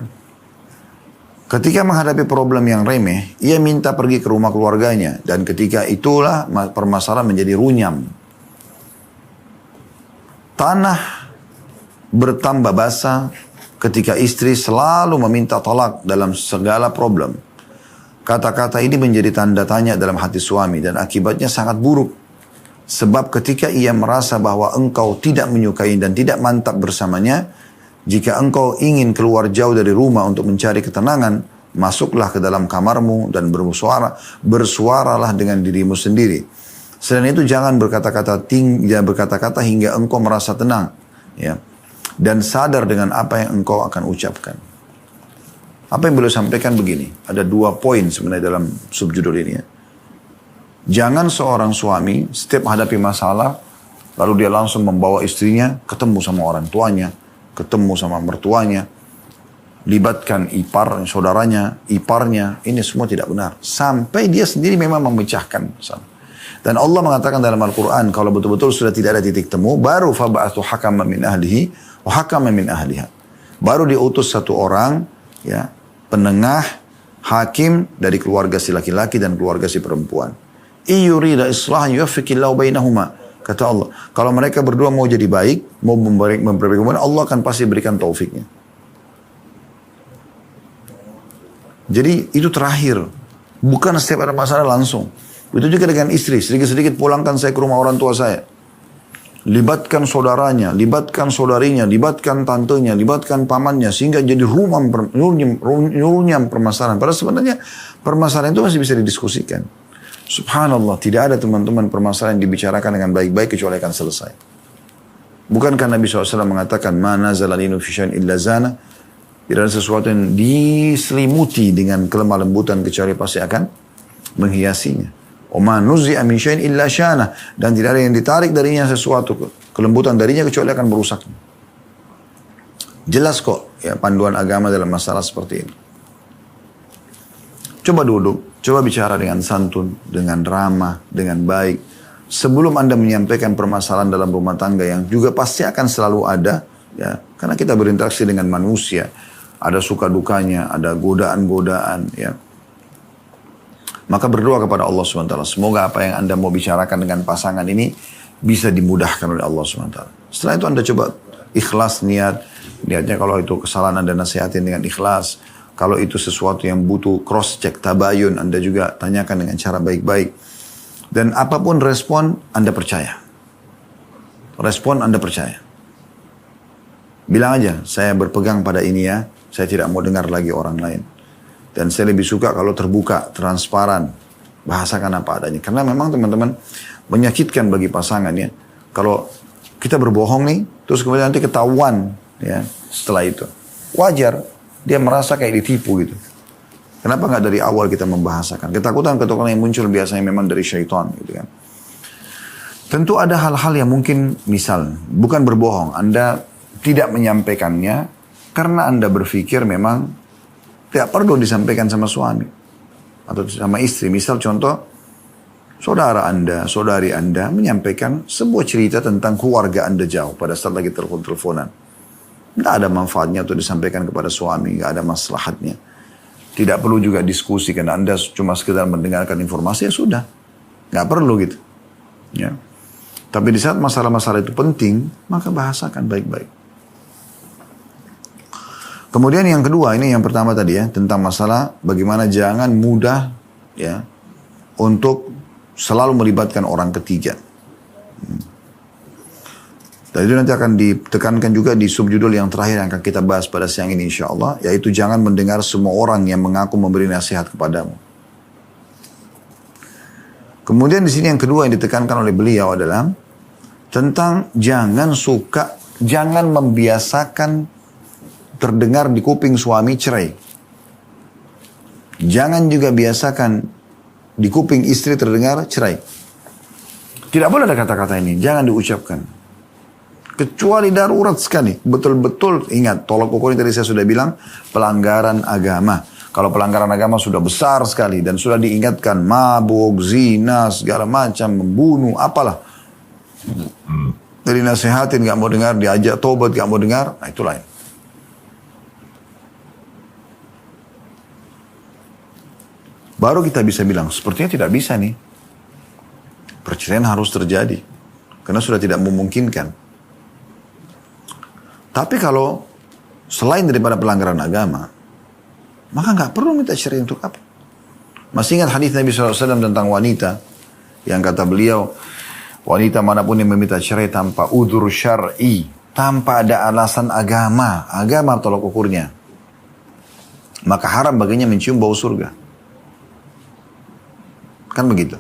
Ketika menghadapi problem yang remeh, ia minta pergi ke rumah keluarganya. Dan ketika itulah permasalahan menjadi runyam. Tanah bertambah basah ketika istri selalu meminta talak dalam segala problem. Kata-kata ini menjadi tanda tanya dalam hati suami dan akibatnya sangat buruk. Sebab ketika ia merasa bahwa engkau tidak menyukai dan tidak mantap bersamanya, jika engkau ingin keluar jauh dari rumah untuk mencari ketenangan, masuklah ke dalam kamarmu dan bersuaralah dengan dirimu sendiri. Selain itu jangan berkata-kata hingga engkau merasa tenang, ya, dan sadar dengan apa yang engkau akan ucapkan. Apa yang beliau sampaikan begini, ada 2 poin sebenarnya dalam subjudul ini ya. Jangan seorang suami setiap hadapi masalah, lalu dia langsung membawa istrinya ketemu sama orang tuanya, ketemu sama mertuanya, libatkan saudaranya, iparnya, ini semua tidak benar. Sampai dia sendiri memang memecahkan. Dan Allah mengatakan dalam Al-Quran, kalau betul-betul sudah tidak ada titik temu, baru faba'athu hakaman min ahlihi, wa hakaman min ahliha. Baru diutus satu orang, ya, penengah, hakim dari keluarga si laki-laki dan keluarga si perempuan. Iyurida islahan yuwaffiqillahu bainahuma. Kata Allah, kalau mereka berdua mau jadi baik, mau memperbaiki hubungan, Allah akan pasti berikan taufiknya. Jadi itu terakhir. Bukan setiap ada masalah langsung. Itu juga dengan istri. Sedikit-sedikit pulangkan saya ke rumah orang tua saya. Libatkan saudaranya, libatkan saudarinya, libatkan tantenya, libatkan pamannya. Sehingga jadi runyam permasalahan. Padahal sebenarnya permasalahan itu masih bisa didiskusikan. Subhanallah, tidak ada teman-teman permasalahan yang dibicarakan dengan baik-baik kecuali akan selesai. Bukankah Nabi SAW mengatakan, Ma nazala linu fi syai'in illa zana. Tidak ada sesuatu yang diselimuti dengan kelemah lembutan kecuali pasti akan menghiasinya. Oma nuzi'a min syai'in illa syana, dan tidak ada yang ditarik darinya sesuatu kelembutan darinya kecuali akan merusaknya. Jelas kok ya panduan agama dalam masalah seperti ini. Coba duduk, coba bicara dengan santun, dengan ramah, dengan baik. Sebelum Anda menyampaikan permasalahan dalam rumah tangga yang juga pasti akan selalu ada, ya, karena kita berinteraksi dengan manusia, ada suka dukanya, ada godaan-godaan, ya. Maka berdoa kepada Allah SWT. Semoga apa yang Anda mau bicarakan dengan pasangan ini bisa dimudahkan oleh Allah SWT. Setelah itu Anda coba ikhlas niatnya kalau itu kesalahan Anda nasihatin dengan ikhlas. Kalau itu sesuatu yang butuh cross check, tabayun, Anda juga tanyakan dengan cara baik-baik. Dan apapun respon, Anda percaya. Respon Anda percaya. Bilang aja, saya berpegang pada ini ya, saya tidak mau dengar lagi orang lain. Dan saya lebih suka kalau terbuka, transparan, bahasakan apa adanya. Karena memang teman-teman menyakitkan bagi pasangan ya. Kalau kita berbohong nih, terus kemudian nanti ketahuan ya setelah itu. Wajar, dia merasa kayak ditipu gitu. Kenapa nggak dari awal kita membahasakan? Ketakutan-ketakutan yang muncul biasanya memang dari syaitan gitu kan. Tentu ada hal-hal yang mungkin misal, bukan berbohong, Anda tidak menyampaikannya karena Anda berpikir memang tidak perlu disampaikan sama suami atau sama istri. Misal contoh, saudara Anda, saudari Anda menyampaikan sebuah cerita tentang keluarga Anda jauh pada saat lagi telepon-teleponan. Tidak ada manfaatnya untuk disampaikan kepada suami, tidak ada maslahatnya. Tidak perlu juga diskusi karena Anda cuma sekedar mendengarkan informasi ya sudah. Nggak perlu gitu. Ya. Tapi di saat masalah-masalah itu penting, maka bahasakan baik-baik. Kemudian yang kedua, ini yang pertama tadi ya, tentang masalah bagaimana jangan mudah ya untuk selalu melibatkan orang ketiga. Dan itu nanti akan ditekankan juga di subjudul yang terakhir yang akan kita bahas pada siang ini insya Allah, yaitu jangan mendengar semua orang yang mengaku memberi nasihat kepadamu. Kemudian di sini yang kedua yang ditekankan oleh beliau adalah tentang jangan membiasakan terdengar di kuping suami cerai. Jangan juga biasakan di kuping istri terdengar cerai. Tidak boleh ada kata-kata ini, jangan diucapkan. Kecuali darurat sekali. Betul-betul ingat, tolak ukur yang tadi saya sudah bilang, pelanggaran agama. Kalau pelanggaran agama sudah besar sekali dan sudah diingatkan mabuk, zina, segala macam, membunuh, apalah. Dari nasihatin gak mau dengar, diajak tobat gak mau dengar, nah itu lain. Baru kita bisa bilang, sepertinya tidak bisa nih. Perceraian harus terjadi. Karena sudah tidak memungkinkan. Tapi kalau selain daripada pelanggaran agama, maka nggak perlu minta cerai untuk apa? Masih ingat hadis Nabi SAW tentang wanita yang kata beliau, wanita manapun yang meminta cerai tanpa udzur syar'i, tanpa ada alasan agama tolak ukurnya, maka haram baginya mencium bau surga. Kan begitu.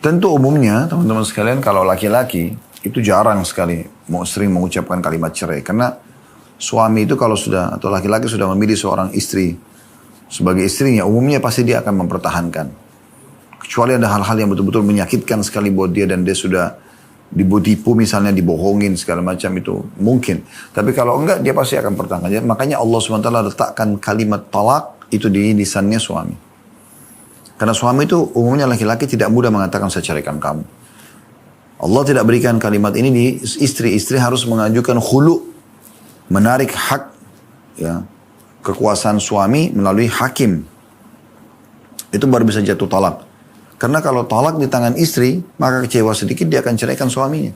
Tentu umumnya teman-teman sekalian kalau laki-laki itu jarang sekali sering mengucapkan kalimat cerai. Karena suami itu kalau sudah, atau laki-laki sudah memilih seorang istri sebagai istrinya, umumnya pasti dia akan mempertahankan. Kecuali ada hal-hal yang betul-betul menyakitkan sekali buat dia dan dia sudah ditipu misalnya, dibohongin segala macam, itu mungkin. Tapi kalau enggak, dia pasti akan pertahankan. Makanya Allah SWT letakkan kalimat talak itu di lisannya suami. Karena suami itu umumnya laki-laki tidak mudah mengatakan saya ceraikan kamu. Allah tidak berikan kalimat ini di istri. Istri harus mengajukan khulu, menarik hak ya, kekuasaan suami melalui hakim. Itu baru bisa jatuh talak. Karena kalau talak di tangan istri, maka kecewa sedikit dia akan ceraikan suaminya.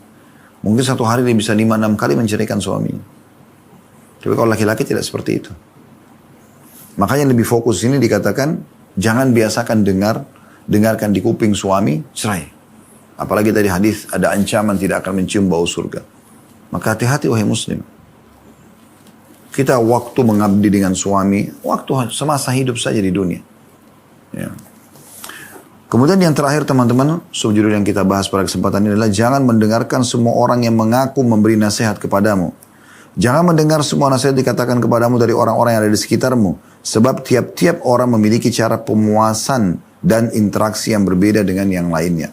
Mungkin satu hari dia bisa 5-6 kali menceraikan suaminya. Tapi kalau laki-laki tidak seperti itu. Makanya lebih fokus ini dikatakan, jangan biasakan dengarkan di kuping suami, cerai. Apalagi tadi hadis ada ancaman tidak akan mencium bau surga. Maka hati-hati wahai muslim. Kita waktu mengabdi dengan suami, waktu semasa hidup saja di dunia. Ya. Kemudian yang terakhir teman-teman, subjudul yang kita bahas pada kesempatan ini adalah jangan mendengarkan semua orang yang mengaku memberi nasihat kepadamu. Jangan mendengar semua nasihat dikatakan kepadamu dari orang-orang yang ada di sekitarmu. Sebab tiap-tiap orang memiliki cara pemuasan dan interaksi yang berbeda dengan yang lainnya.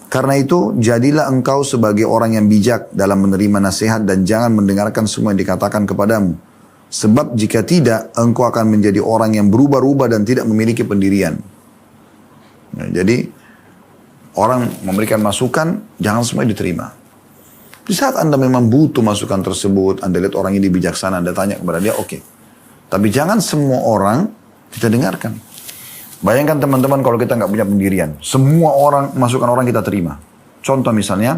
Karena itu, jadilah engkau sebagai orang yang bijak dalam menerima nasihat dan jangan mendengarkan semua yang dikatakan kepadamu. Sebab jika tidak, engkau akan menjadi orang yang berubah-ubah dan tidak memiliki pendirian. Nah, jadi, orang memberikan masukan, jangan semua diterima. Di saat Anda memang butuh masukan tersebut, Anda lihat orang ini bijaksana, Anda tanya kepada dia, oke. Tapi jangan semua orang kita dengarkan. Bayangkan teman-teman kalau kita nggak punya pendirian. Semua orang, masukan orang kita terima. Contoh misalnya,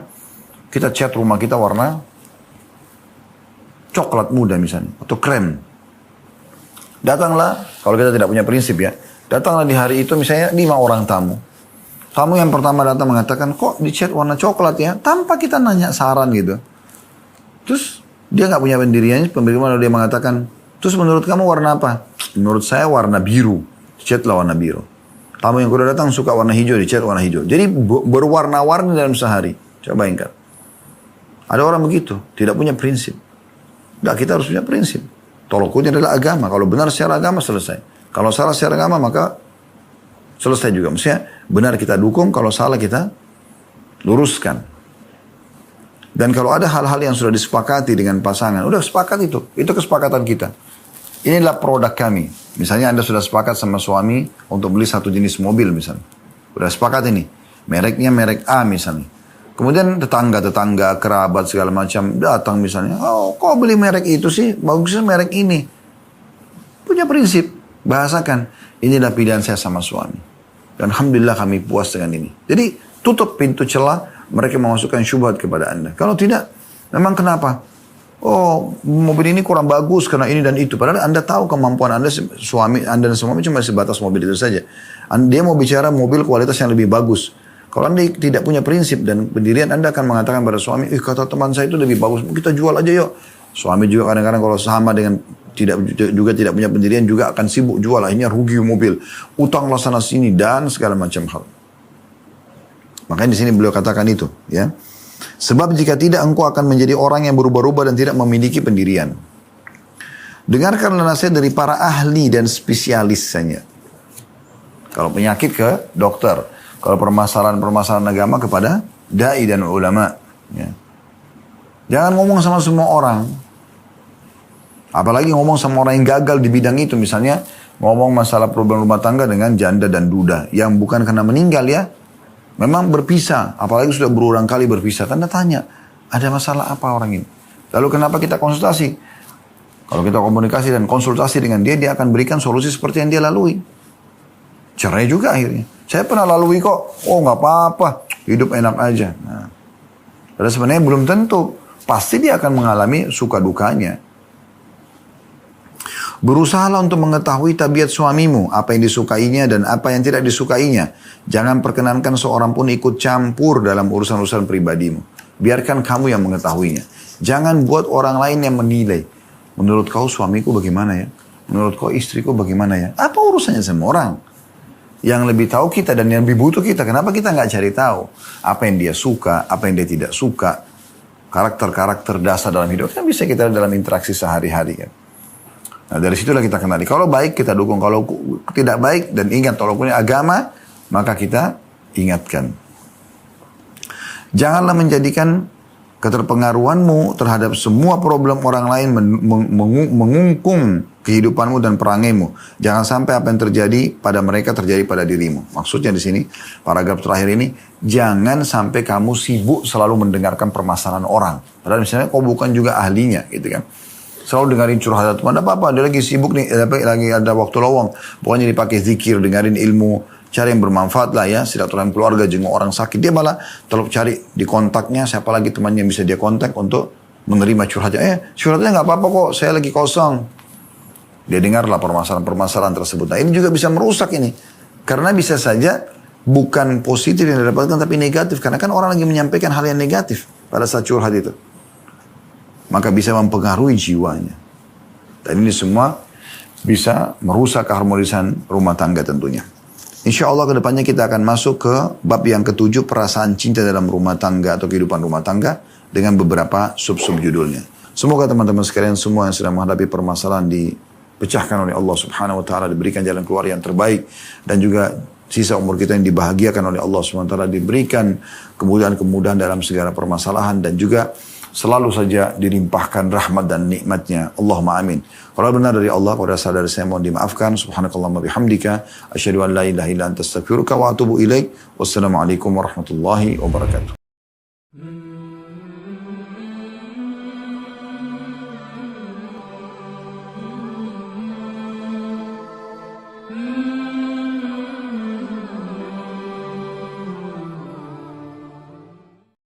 kita cat rumah kita warna coklat muda misalnya. Atau krem. Datanglah, kalau kita tidak punya prinsip ya. Datanglah di hari itu misalnya 5 orang tamu. Tamu yang pertama datang mengatakan, kok dicat warna coklat ya? Tanpa kita nanya saran gitu. Terus dia nggak punya pendirian. Lalu dia mengatakan, terus menurut kamu warna apa? Menurut saya warna biru. Catlah warna biru. Tamu yang kedua datang suka warna hijau, dicat warna hijau. Jadi berwarna-warni dalam sehari. Coba bayangkan. Ada orang begitu, tidak punya prinsip. Nggak, kita harus punya prinsip. Tolak ukurnya adalah agama. Kalau benar secara agama, selesai. Kalau salah secara agama, maka selesai juga. Maksudnya benar kita dukung, kalau salah kita luruskan. Dan kalau ada hal-hal yang sudah disepakati dengan pasangan, udah sepakat itu kesepakatan kita. Inilah produk kami. Misalnya Anda sudah sepakat sama suami untuk beli satu jenis mobil misalnya. Udah sepakat ini. Mereknya merek A misalnya. Kemudian tetangga, kerabat segala macam datang misalnya. Oh, kok beli merek itu sih? Bagusnya merek ini. Punya prinsip. Bahasakan. Inilah pilihan saya sama suami. Dan alhamdulillah kami puas dengan ini. Jadi tutup pintu celah mereka memasukkan syubhat kepada Anda. Kalau tidak, memang kenapa? Oh, mobil ini kurang bagus karena ini dan itu. Padahal Anda tahu kemampuan Anda, suami Anda dan suami cuma sebatas mobil itu saja. Dia mau bicara mobil kualitas yang lebih bagus. Kalau Anda tidak punya prinsip dan pendirian, Anda akan mengatakan pada suami, kata teman saya itu lebih bagus, kita jual aja yuk. Suami juga kadang-kadang kalau sama dengan tidak punya pendirian juga akan sibuk jual. Akhirnya rugi mobil, utanglah sana sini dan segala macam hal. Makanya di sini beliau katakan itu, ya. Sebab jika tidak engkau akan menjadi orang yang berubah-ubah dan tidak memiliki pendirian. Dengarkanlah nasihat dari para ahli dan spesialis saja. Kalau penyakit ke dokter, kalau permasalahan agama kepada dai dan ulama. Ya. Jangan ngomong sama semua orang. Apalagi ngomong sama orang yang gagal di bidang itu. Misalnya ngomong masalah problem rumah tangga dengan janda dan duda. Yang bukan karena meninggal ya. Memang berpisah. Apalagi sudah berulang kali berpisah. Tanda tanya. Ada masalah apa orang ini? Lalu kenapa kita konsultasi? Kalau kita komunikasi dan konsultasi dengan dia, dia akan berikan solusi seperti yang dia lalui. Cerai juga akhirnya. Saya pernah lalui kok. Oh nggak apa-apa. Hidup enak aja. Nah. Padahal sebenarnya belum tentu. Pasti dia akan mengalami suka dukanya. Berusahalah untuk mengetahui tabiat suamimu, apa yang disukainya dan apa yang tidak disukainya. Jangan perkenankan seorang pun ikut campur dalam urusan-urusan pribadimu. Biarkan kamu yang mengetahuinya. Jangan buat orang lain yang menilai. Menurut kau suamiku bagaimana ya? Menurut kau istriku bagaimana ya? Apa urusannya sama orang? Yang lebih tahu kita dan yang lebih butuh kita. Kenapa kita nggak cari tahu? Apa yang dia suka, apa yang dia tidak suka. Karakter-karakter dasar dalam hidup. Kan bisa kita dalam interaksi sehari-hari kan. Nah dari situlah kita kenali. Kalau baik kita dukung. Kalau tidak baik dan ingat walaupun agama, maka kita ingatkan. Janganlah menjadikan keterpengaruhanmu terhadap semua problem orang lain mengungkung kehidupanmu dan perangaimu. Jangan sampai apa yang terjadi pada mereka terjadi pada dirimu. Maksudnya di sini, paragraf terakhir ini, jangan sampai kamu sibuk selalu mendengarkan permasalahan orang. Padahal misalnya kau bukan juga ahlinya gitu kan. Selalu dengerin curhatan teman, apa-apa, dia lagi sibuk nih, lagi ada waktu lowong. Pokoknya dipakai zikir, dengerin ilmu, cari yang bermanfaat lah ya, silaturahmi keluarga, jenguk orang sakit. Dia malah terlalu cari di kontaknya, siapa lagi temannya yang bisa dia kontak untuk menerima curhatnya. Curhatnya nggak apa-apa kok, saya lagi kosong. Dia dengarlah permasalahan-permasalahan tersebut. Nah ini juga bisa merusak ini. Karena bisa saja bukan positif yang didapatkan, tapi negatif. Karena kan orang lagi menyampaikan hal yang negatif pada saat curhat itu. Maka bisa mempengaruhi jiwanya. Dan ini semua bisa merusak keharmonisan rumah tangga tentunya. Insya Allah kedepannya kita akan masuk ke bab yang ketujuh, perasaan cinta dalam rumah tangga atau kehidupan rumah tangga dengan beberapa sub-sub judulnya. Semoga teman-teman sekalian semua yang sedang menghadapi permasalahan dipecahkan oleh Allah Subhanahu Wa Taala, diberikan jalan keluar yang terbaik, dan juga sisa umur kita yang dibahagiakan oleh Allah Subhanahu Wa Taala, diberikan kemudahan-kemudahan dalam segala permasalahan, dan juga selalu saja dilimpahkan rahmat dan nikmatnya. Allahumma amin. Kalau benar dari Allah, kalau salah dari saya mohon dimaafkan. Subhanakallahumma bihamdika. Asyhadu an la ilaha illa anta astaghfiruka wa atubu ilaik. Wassalamualaikum warahmatullahi wabarakatuh.